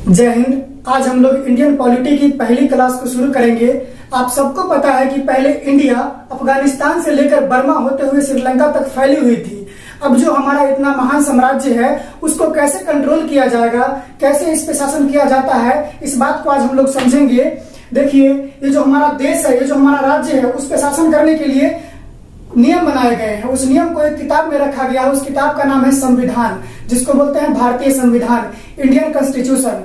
जय हिंद। आज हम लोग इंडियन पॉलिटी की पहली क्लास को शुरू करेंगे। आप सबको पता है कि पहले इंडिया अफगानिस्तान से लेकर बर्मा होते हुए श्रीलंका तक फैली हुई थी। अब जो हमारा इतना महान साम्राज्य है उसको कैसे कंट्रोल किया जाएगा, कैसे इस पे शासन किया जाता है, इस बात को आज हम लोग समझेंगे। देखिए, ये जो हमारा देश है, ये जो हमारा राज्य है, उस पे शासन करने के लिए नियम बनाए गए हैं। उस नियम को एक किताब में रखा गया है। उस किताब का नाम है संविधान, जिसको बोलते हैं भारतीय संविधान, इंडियन कॉन्स्टिट्यूशन।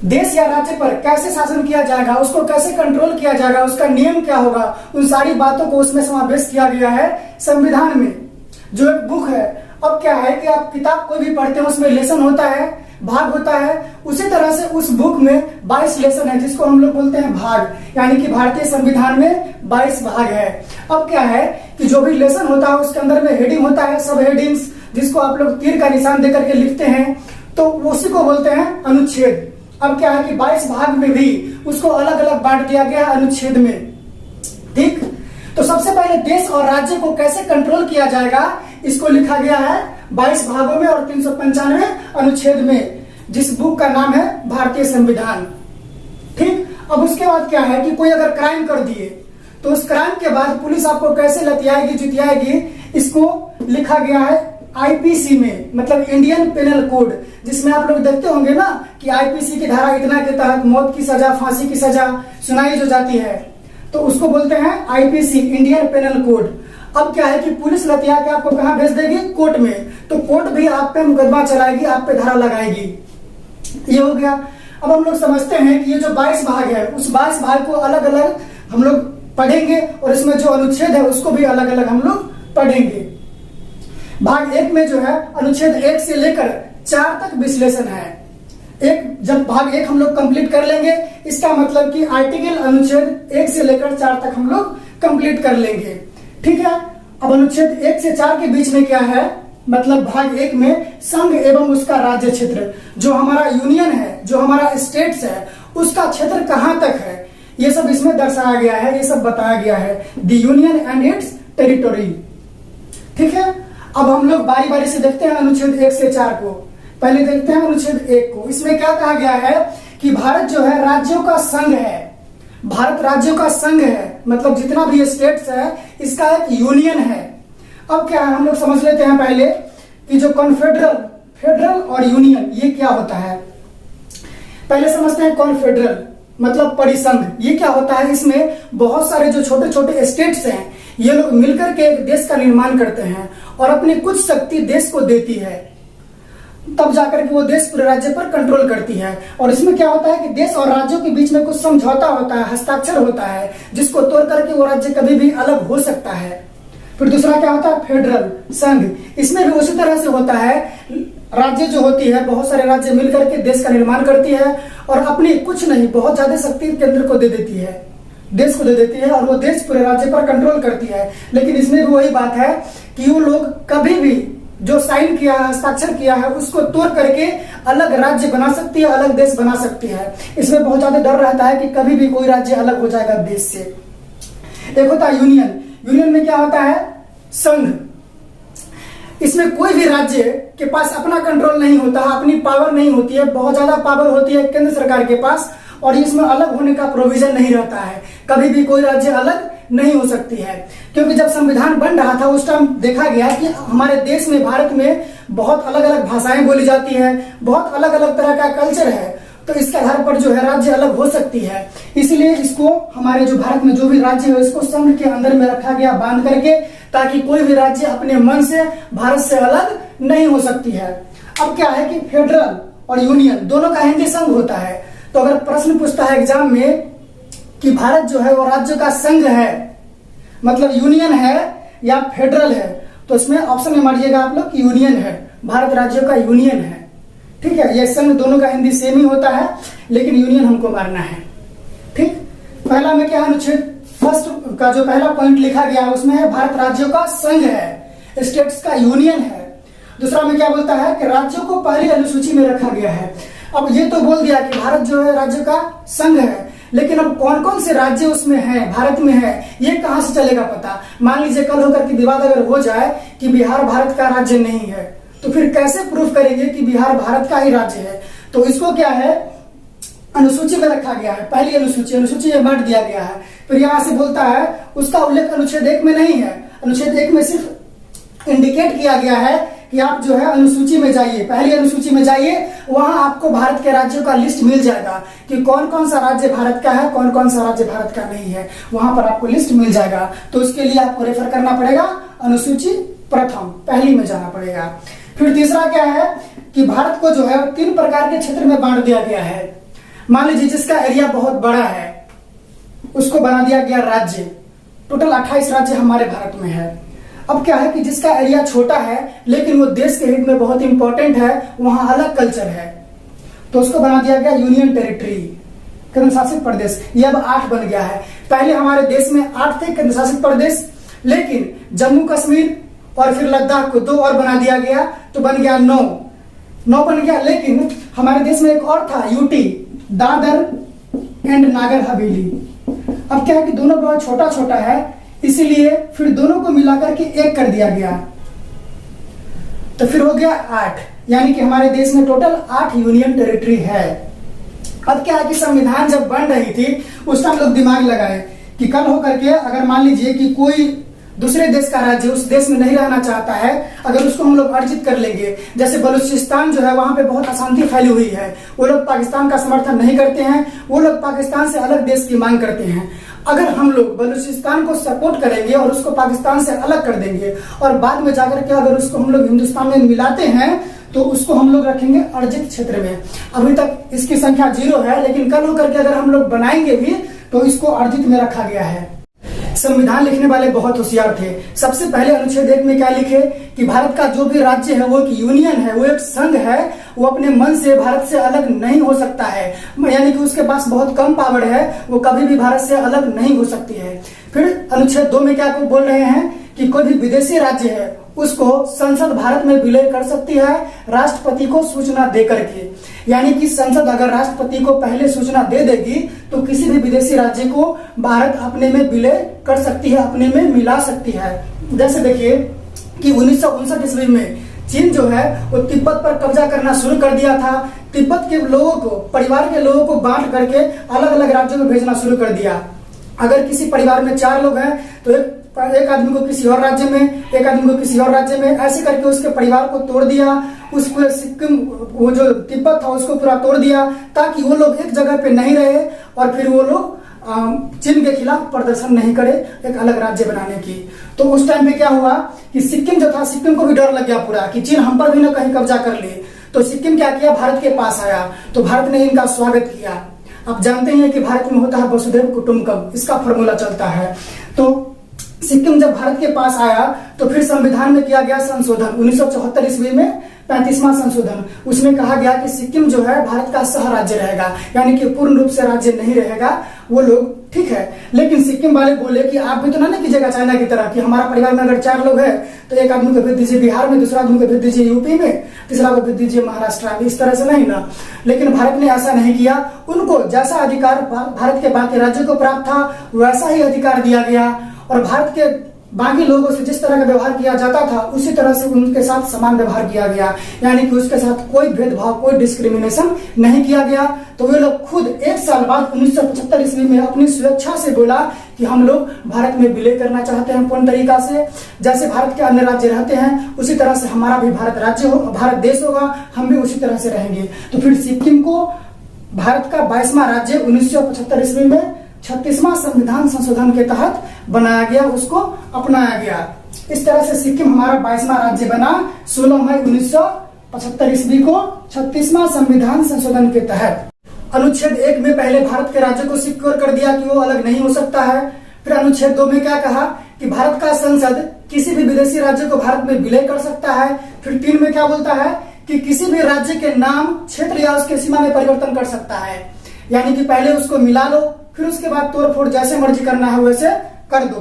देश या राज्य पर कैसे शासन किया जाएगा, उसको कैसे कंट्रोल किया जाएगा, उसका नियम क्या होगा, उन सारी बातों को उसमें समावेश किया गया है संविधान में, जो एक बुक है। अब क्या है कि आप किताब कोई भी पढ़ते हैं, उसमें लेसन होता है, भाग होता है। उसी तरह से उस बुक में 22 लेसन है, जिसको हम लोग बोलते हैं भाग, यानी कि भारतीय संविधान में 22 भाग है। अब क्या है कि जो भी लेसन होता है उसके अंदर में हेडिंग होता है, सब हेडिंग्स, जिसको आप लोग तीर का निशान देकर के लिखते हैं, तो उसी को बोलते हैं अनुच्छेद। अब क्या है कि 22 भाग में भी उसको अलग अलग बांट दिया गया है अनुच्छेद में। ठीक, तो सबसे पहले देश और राज्य को कैसे कंट्रोल किया जाएगा, इसको लिखा गया है 22 भागों में और 395 अनुच्छेद में, जिस बुक का नाम है भारतीय संविधान। ठीक, अब उसके बाद क्या है कि कोई अगर क्राइम कर दिए तो उस क्राइम के बाद पुलिस आपको कैसे लतियाएगी, जुतियाएगी, इसको लिखा गया है आईपीसी में, मतलब इंडियन पेनल कोड, जिसमें आप लोग देखते होंगे ना कि आईपीसी की धारा इतना के तहत मौत की सजा, फांसी की सजा सुनाई जो जाती है, तो उसको बोलते हैं आईपीसी, इंडियन पेनल कोड। अब क्या है कि पुलिस लतिया के आपको कहां भेज देगी, कोर्ट में, तो कोर्ट भी आप पे मुकदमा चलाएगी, आप पे धारा लगाएगी। ये हो गया। अब हम लोग समझते हैं कि ये जो 22 भाग है, उस 22 भाग को अलग अलग हम लोग पढ़ेंगे और इसमें जो अनुच्छेद है उसको भी अलग अलग हम लोग पढ़ेंगे। भाग 1 में जो है अनुच्छेद 1 से लेकर 4 तक विश्लेषण है। जब भाग 1 हम लोग कंप्लीट कर लेंगे, इसका मतलब कि आर्टिकल अनुच्छेद 1 से लेकर 4 तक हम लोग कंप्लीट कर लेंगे। ठीक है। अब अनुच्छेद 1 से 4 के बीच में क्या है, मतलब भाग 1 में संघ एवं उसका राज्य क्षेत्र, जो हमारा यूनियन है, जो हमारा स्टेट्स है, उसका क्षेत्र कहां तक है, ये सब इसमें दर्शाया गया है, ये सब बताया गया है, the union and it's territory. ठीक है। अब हम लोग बारी बारी से देखते हैं अनुच्छेद 1 से 4 को। पहले देखते हैं अनुच्छेद 1 को। इसमें क्या कहा गया है कि भारत जो है राज्यों का संघ है, भारत राज्यों का संघ है, मतलब जितना भी स्टेट्स है इसका एक यूनियन है। अब क्या है, हम लोग समझ लेते हैं पहले कि जो कॉन्फेडरल, फेडरल और यूनियन, ये क्या होता है। पहले समझते हैं कॉन्फेडरल मतलब परिसंघ। ये क्या होता है, इसमें बहुत सारे जो छोटे छोटे स्टेट्स हैं, ये लोग मिलकर के एक देश का निर्माण करते हैं और अपनी कुछ शक्ति देश को देती है, तब जाकर के वो देश पूरे राज्य पर कंट्रोल करती है। और इसमें क्या होता है कि देश और राज्यों के बीच में कुछ समझौता होता है, हस्ताक्षर होता है, जिसको तोड़ करके वो राज्य कभी भी अलग हो सकता है। फिर दूसरा क्या होता है, फेडरल संघ। इसमें भी उसी तरह से होता है, राज्य जो होती है, बहुत सारे राज्य मिलकर के देश का निर्माण करती है और अपनी कुछ नहीं, बहुत ज्यादा शक्ति केंद्र को दे देती है, देश को दे देती है, और वो देश पूरे राज्य पर कंट्रोल करती है। लेकिन इसमें भी वही बात है कि वो लोग कभी भी जो साइन किया है, हस्ताक्षर किया है, उसको तोड़ करके अलग राज्य बना सकती है, अलग देश बना सकती है। इसमें बहुत ज्यादा डर रहता है कि कभी भी कोई राज्य अलग हो जाएगा देश से। एक होता है यूनियन। यूनियन में क्या होता है, संघ। इसमें कोई भी राज्य के पास अपना कंट्रोल नहीं होता है, अपनी पावर नहीं होती है, बहुत ज्यादा पावर होती है केंद्र सरकार के पास, और इसमें अलग होने का प्रोविजन नहीं रहता है। कभी भी कोई राज्य अलग नहीं हो सकती है, क्योंकि जब संविधान बन रहा था उस टाइम देखा गया कि हमारे देश में, भारत में बहुत अलग अलग भाषाएं बोली जाती है, बहुत अलग अलग तरह का कल्चर है, तो इसके आधार पर जो है राज्य अलग हो सकती है। इसलिए इसको हमारे जो भारत में जो भी राज्य है इसको संघ के अंदर में रखा गया बांध करके, ताकि कोई भी राज्य अपने मन से भारत से अलग नहीं हो सकती है। अब क्या है कि फेडरल और यूनियन दोनों का हिंदी संघ होता है। तो अगर प्रश्न पूछता है एग्जाम में कि भारत जो है वो राज्य का संघ है, मतलब यूनियन है या फेडरल है, तो इसमें ऑप्शन में मारिएगा आप लोग कि यूनियन है, भारत राज्यों का यूनियन है। ठीक है, ये संघ दोनों का हिंदी सेम ही होता है, लेकिन यूनियन हमको मारना है। ठीक, पहला में क्या है, अनुच्छेद फर्स्ट का जो पहला पॉइंट लिखा गया उसमें है भारत राज्यों का संघ है, स्टेट्स का यूनियन है। दूसरा में क्या बोलता है कि राज्यों को पहली अनुसूची में रखा गया है। अब ये तो बोल दिया कि भारत जो है राज्य का संघ है, लेकिन अब कौन कौन से राज्य उसमें है, भारत में है, ये कहां से चलेगा पता। मान लीजिए कल होकर के विवाद अगर हो जाए कि बिहार भारत का राज्य नहीं है, तो फिर कैसे प्रूफ करेंगे कि बिहार भारत का ही राज्य है। तो इसको क्या है, अनुसूची में रखा गया है, पहली अनुसूची में बांट दिया गया है। फिर यहाँ से बोलता है उसका उल्लेख अनुच्छेद 1 में नहीं है, अनुच्छेद 1 में सिर्फ इंडिकेट किया गया है कि आप जो है अनुसूची में जाइए, पहली अनुसूची में जाइए, वहां आपको भारत के राज्यों का लिस्ट मिल जाएगा कि कौन कौन सा राज्य भारत का है, कौन कौन सा राज्य भारत का नहीं है, वहां पर आपको लिस्ट मिल जाएगा। तो उसके लिए आपको रेफर करना पड़ेगा अनुसूची प्रथम, पहली में जाना पड़ेगा। फिर तीसरा क्या है कि भारत को जो है 3 प्रकार के क्षेत्र में बांट दिया गया है। मान लीजिए जिसका एरिया बहुत बड़ा है उसको बना दिया गया राज्य, टोटल 28 राज्य हमारे भारत में है। अब क्या है कि जिसका एरिया छोटा है लेकिन वो देश के हित में बहुत इंपॉर्टेंट है, वहां अलग कल्चर है, तो उसको बना दिया गया यूनियन टेरिटरी, केंद्र शासित प्रदेश। ये अब 8 बन गया है। पहले हमारे देश में 8 थे केंद्र शासित प्रदेश, लेकिन जम्मू कश्मीर और फिर लद्दाख को 2 और बना दिया गया, तो बन गया 9 बन गया। लेकिन हमारे देश में एक और था यूटी, दादर एंड नागर हवेली। अब क्या है कि दोनों बहुत छोटा छोटा है, इसीलिए फिर दोनों को मिलाकर के 1 कर दिया गया, तो फिर हो गया 8, यानी कि हमारे देश में टोटल 8 यूनियन टेरिटरी है। अब क्या है कि संविधान जब बन रही थी उस टाइम लोग दिमाग लगाए कि कल होकर के अगर मान लीजिए कि कोई दूसरे देश का राज्य उस देश में नहीं रहना चाहता है, अगर उसको हम लोग अर्जित कर लेंगे, जैसे बलूचिस्तान जो है वहां पे बहुत अशांति फैली हुई है, वो लोग पाकिस्तान का समर्थन नहीं करते हैं, वो लोग पाकिस्तान से अलग देश की मांग करते हैं। अगर हम लोग बलूचिस्तान को सपोर्ट करेंगे और उसको पाकिस्तान से अलग कर देंगे और बाद में जाकर के अगर उसको हम लोग हिंदुस्तान में मिलाते हैं तो उसको हम लोग रखेंगे अर्जित क्षेत्र में। अभी तक इसकी संख्या 0 है, लेकिन कल होकर के अगर हम लोग बनाएंगे भी तो इसको अर्जित में रखा गया है। संविधान लिखने वाले बहुत होशियार थे। सबसे पहले अनुच्छेद 1 में क्या लिखे कि भारत का जो भी राज्य है वो एक यूनियन है, वो एक संघ है, वो अपने मन से भारत से अलग नहीं हो सकता है, यानी कि उसके पास बहुत कम पावर है, वो कभी भी भारत से अलग नहीं हो सकती है। फिर अनुच्छेद 2 में क्या बोल रहे हैं कि कोई भी विदेशी राज्य है उसको संसद भारत में विलय कर सकती है राष्ट्रपति को सूचना देकर के, यानी कि संसद अगर राष्ट्रपति को पहले सूचना दे देगी तो किसी भी विदेशी राज्य को भारत अपने में विलय कर सकती है, अपने में मिला सकती है। जैसे देखिए कि 1959 ईस्वी में चीन जो है वो तिब्बत पर कब्जा करना शुरू कर दिया था। तिब्बत के लोगों को, परिवार के लोगों को बांट करके अलग अलग राज्यों में भेजना शुरू कर दिया। अगर किसी परिवार में 4 लोग हैं तो एक आदमी को किसी और राज्य में, एक आदमी को किसी और राज्य में, ऐसे करके उसके परिवार को तोड़ दिया। उस पूरे सिक्किम, वो जो तिब्बत था उसको पूरा तोड़ दिया ताकि वो लोग एक जगह पे नहीं रहे और फिर वो लोग चीन के खिलाफ प्रदर्शन नहीं करे एक अलग राज्य बनाने की। तो उस टाइम पे क्या हुआ कि सिक्किम जो था, सिक्किम को भी डर लग गया पूरा कि चीन हम पर भी ना कहीं कब्जा कर ले। तो सिक्किम क्या किया, भारत के पास आया, तो भारत ने इनका स्वागत किया। आप जानते हैं कि भारत में होता है वसुधैव कुटुंबकम, इसका फॉर्मूला चलता है। तो सिक्किम जब भारत के पास आया तो फिर संविधान में किया गया संशोधन 1974 ईस्वी में 35वां संशोधन। उसमें कहा गया कि सिक्किम जो है भारत का सह राज्य रहेगा, यानी कि पूर्ण रूप से राज्य नहीं रहेगा। वो लोग ठीक है, लेकिन सिक्किम वाले बोले कि आप भी तो ना कीजिएगा चाइना की तरह कि हमारा परिवार में अगर 4 लोग हैं तो एक आदमी को भेज दीजिए बिहार में, दूसरा आदमी को भेज दीजिए यूपी में, तीसरा को भेज दीजिए महाराष्ट्र में, इस तरह से नहीं ना। लेकिन भारत ने ऐसा नहीं किया। उनको जैसा अधिकार भारत के बाकी राज्यों को प्राप्त था वैसा ही अधिकार दिया गया और भारत के बाकी लोगों से जिस तरह का व्यवहार किया जाता था उसी तरह से उनके साथ समान व्यवहार किया गया, यानी कि उसके साथ कोई भेदभाव, कोई डिस्क्रिमिनेशन नहीं किया गया। तो वे लोग खुद 1 साल बाद 1975 ईस्वी में अपनी स्वेच्छा से बोला कि हम लोग भारत में विलय करना चाहते हैं पूर्ण तरीका से, जैसे भारत के अन्य राज्य रहते हैं उसी तरह से हमारा भी भारत राज्य हो, भारत देश होगा, हम भी उसी तरह से रहेंगे। तो फिर सिक्किम को भारत का 22वां राज्य 1975 ईस्वी में 36वां संविधान संशोधन के तहत बनाया गया, उसको अपनाया गया। इस तरह से सिक्किम हमारा 22वां राज्य बना 16 मई 1975 ईस्वी को 36वां संविधान संशोधन के तहत। अनुच्छेद 1 में पहले भारत के राज्य को सिक्योर कर दिया कि वो अलग नहीं हो सकता है। फिर अनुच्छेद 2 में क्या कहा कि भारत का संसद किसी भी विदेशी राज्य को भारत में विलय कर सकता है। फिर 3 में क्या बोलता है कि किसी भी राज्य के नाम, क्षेत्र या उसके सीमा में परिवर्तन कर सकता है, यानी कि पहले उसको मिला लो फिर उसके बाद तोड़ फोड़ जैसे मर्जी करना है वैसे कर दो।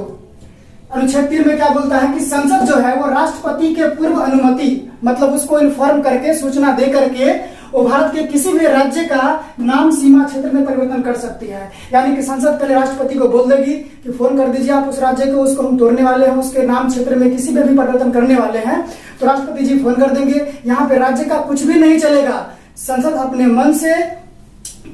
अनुच्छेद 3 में क्या बोलता है कि संसद जो है वो राष्ट्रपति के पूर्व अनुमति, मतलब उसको इन्फॉर्म करके, सूचना दे करके वो भारत के किसी भी राज्य का नाम, सीमा, क्षेत्र में परिवर्तन कर सकती है। यानी कि संसद पहले राष्ट्रपति को बोल देगी कि फोन कर दीजिए आप उस राज्य को, उसको हम तोड़ने वाले हैं, उसके नाम, क्षेत्र में किसी में भी परिवर्तन करने वाले हैं। तो राष्ट्रपति जी फोन कर देंगे। यहाँ पे राज्य का कुछ भी नहीं चलेगा, संसद अपने मन से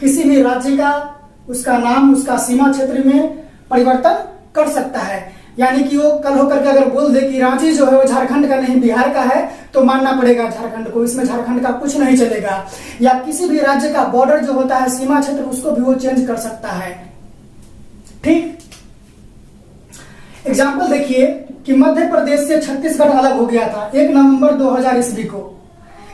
किसी भी राज्य का, उसका नाम, उसका सीमा क्षेत्र में परिवर्तन कर सकता है। यानी कि वो कल होकर के अगर बोल दे कि रांची जो है वो झारखंड का नहीं बिहार का है, तो मानना पड़ेगा झारखंड को, इसमें झारखंड का कुछ नहीं चलेगा। या किसी भी राज्य का बॉर्डर जो होता है, सीमा क्षेत्र, उसको भी वो चेंज कर सकता है। ठीक, एग्जाम्पल देखिए कि मध्य प्रदेश से छत्तीसगढ़ अलग हो गया था 1 नवंबर 2000 ईस्वी को।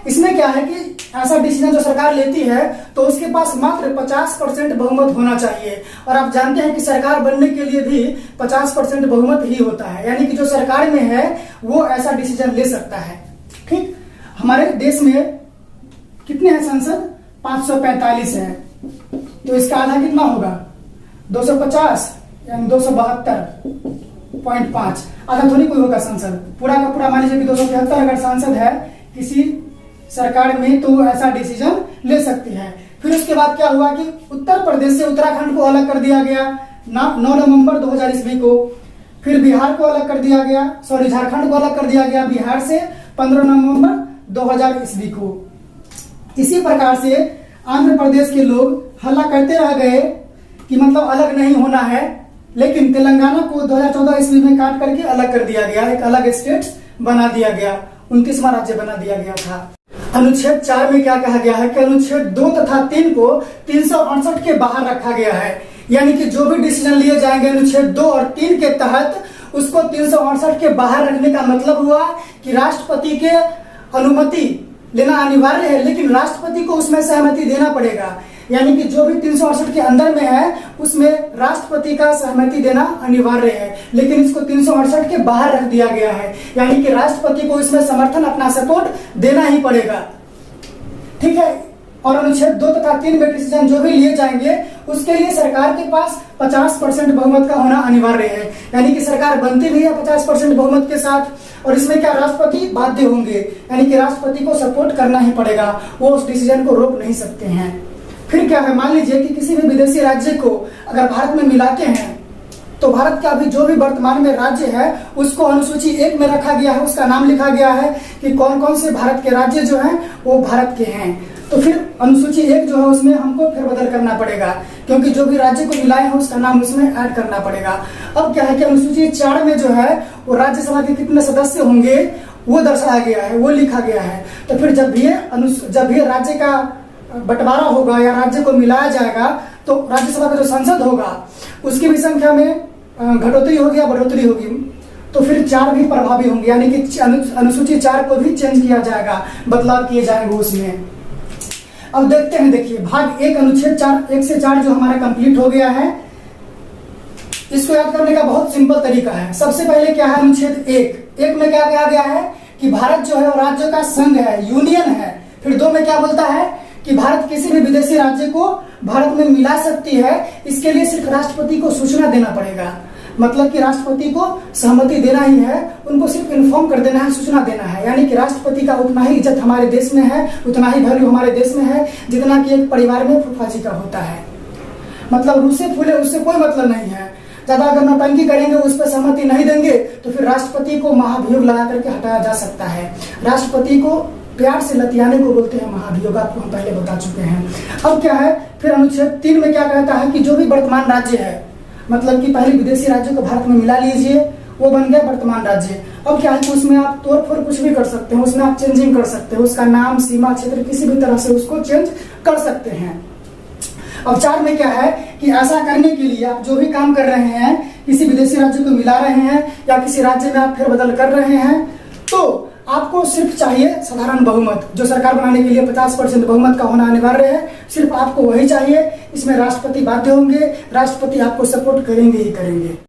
इसमें क्या है कि ऐसा डिसीजन जो सरकार लेती है तो उसके पास मात्र 50% बहुमत होना चाहिए, और आप जानते हैं कि सरकार बनने के लिए भी 50% बहुमत ही होता है। यानी कि जो सरकार में है वो ऐसा डिसीजन ले सकता है। ठीक, हमारे देश में कितने हैं सांसद? 545 है, तो इसका आधा कितना होगा? 250 यानी 272.5। आधा थोड़ी कोई होगा सांसद, पूरा का पूरा मान लीजिए कि 273 अगर सांसद है किसी सरकार में तो ऐसा डिसीजन ले सकती है। फिर उसके बाद क्या हुआ कि उत्तर प्रदेश से उत्तराखंड को अलग कर दिया गया 9 नवंबर 2000 ईस्वी को। फिर बिहार को अलग कर दिया गया, सॉरी झारखंड को अलग कर दिया गया बिहार से 15 नवंबर 2000 ईस्वी को। इसी प्रकार से आंध्र प्रदेश के लोग हल्ला करते रह गए कि मतलब अलग नहीं होना है, लेकिन तेलंगाना को 2014 ईस्वी में काट करके अलग कर दिया गया, एक अलग स्टेट बना दिया गया, 29वां राज्य बना दिया गया था। अनुच्छेद 4 में क्या कहा गया है कि अनुच्छेद 2 तथा 3 को 368 के बाहर रखा गया है। यानी कि जो भी डिसीजन लिए जाएंगे अनुच्छेद 2 और 3 के तहत, उसको 368 के बाहर रखने का मतलब हुआ कि राष्ट्रपति के अनुमति लेना अनिवार्य है, लेकिन राष्ट्रपति को उसमें सहमति देना पड़ेगा। यानी कि जो भी 368 के अंदर में है उसमें राष्ट्रपति का सहमति देना अनिवार्य है, लेकिन इसको 368 के बाहर रख दिया गया है। यानी कि राष्ट्रपति को इसमें समर्थन, अपना सपोर्ट देना ही पड़ेगा। ठीक है, और अनुच्छेद 2 तथा 3 में डिसीजन जो भी लिए जाएंगे उसके लिए सरकार के पास 50% बहुमत का होना अनिवार्य है। यानी कि सरकार बनती भी है 50% बहुमत के साथ, और इसमें क्या राष्ट्रपति बाध्य होंगे, यानी कि राष्ट्रपति को सपोर्ट करना ही पड़ेगा, वो उस डिसीजन को रोक नहीं सकते हैं। फिर क्या है, मान लीजिए कि किसी भी विदेशी राज्य को अगर भारत में मिलाते हैं तो भारत का अभी जो भी वर्तमान में राज्य है उसको अनुसूची 1 में रखा गया है, उसका नाम लिखा गया है कि कौन कौन से भारत के राज्य जो हैं वो भारत के हैं। तो फिर अनुसूची 1 जो है उसमें हमको फेरबदल करना पड़ेगा, क्योंकि जो भी राज्य को मिलाए हैं उसका नाम उसमें ऐड करना पड़ेगा। अब क्या है कि अनुसूची 4 में जो है वो राज्यसभा के कितने सदस्य होंगे वो दर्शाया गया है, वो लिखा गया है। तो फिर जब भी राज्य का बंटवारा होगा या राज्य को मिलाया जाएगा तो राज्यसभा का जो संसद होगा उसकी भी संख्या में घटोतरी होगी या बढ़ोतरी होगी, तो फिर 4 भी प्रभावी होंगे। यानी कि अनुसूची 4 को भी चेंज किया जाएगा, बदलाव किए जाएंगे उसमें। अब देखते हैं, देखिए भाग 1 अनुच्छेद 4 1 से 4 जो हमारा कंप्लीट हो गया है। इसको याद करने का बहुत सिंपल तरीका है। सबसे पहले क्या है, अनुच्छेद 1 में क्या कहा गया है कि भारत जो है वो राज्यों का संघ है, यूनियन है। फिर 2 में क्या बोलता है कि भारत किसी भी विदेशी राज्य को भारत में मिला सकती है, इसके लिए सिर्फ राष्ट्रपति को सूचना देना पड़ेगा। मतलब कि राष्ट्रपति को सहमति देना ही है, उनको सिर्फ इन्फॉर्म कर देना है, सूचना देना है। यानी कि राष्ट्रपति का उतना ही इज्जत हमारे देश में है, उतना ही वैल्यू हमारे देश में है जितना कि एक परिवार में फूफा जी का होता है। मतलब रूसे फूले उससे कोई मतलब नहीं है। ज्यादा अगर नौटंकी करेंगे, उस पर सहमति नहीं देंगे तो फिर राष्ट्रपति को महाभियोग लगा करके हटाया जा सकता है। राष्ट्रपति को प्यार से लतियाने को बोलते हैं महाभियोग, आपको हम पहले बता चुके हैं। अब क्या है, फिर अनुच्छेद 3 में क्या कहता है कि जो भी वर्तमान राज्य है, मतलब कि पहले विदेशी राज्यों को भारत में मिला लीजिए, वो बन गया वर्तमान राज्य। अब क्या है कि उसमें आप तोड़ फोड़ कुछ भी कर सकते हैं, उसमें आप चेंजिंग कर सकते हैं, उसका नाम, सीमा क्षेत्र किसी भी तरह से उसको चेंज कर सकते हैं। अब 4 में क्या है कि ऐसा करने के लिए आप जो भी काम कर रहे हैं, किसी विदेशी राज्य को मिला रहे हैं या किसी राज्य में आप फेरबदल कर रहे हैं, तो आपको सिर्फ चाहिए साधारण बहुमत। जो सरकार बनाने के लिए 50% बहुमत का होना अनिवार्य है, सिर्फ आपको वही चाहिए। इसमें राष्ट्रपति बाध्य होंगे, राष्ट्रपति आपको सपोर्ट करेंगे ही करेंगे।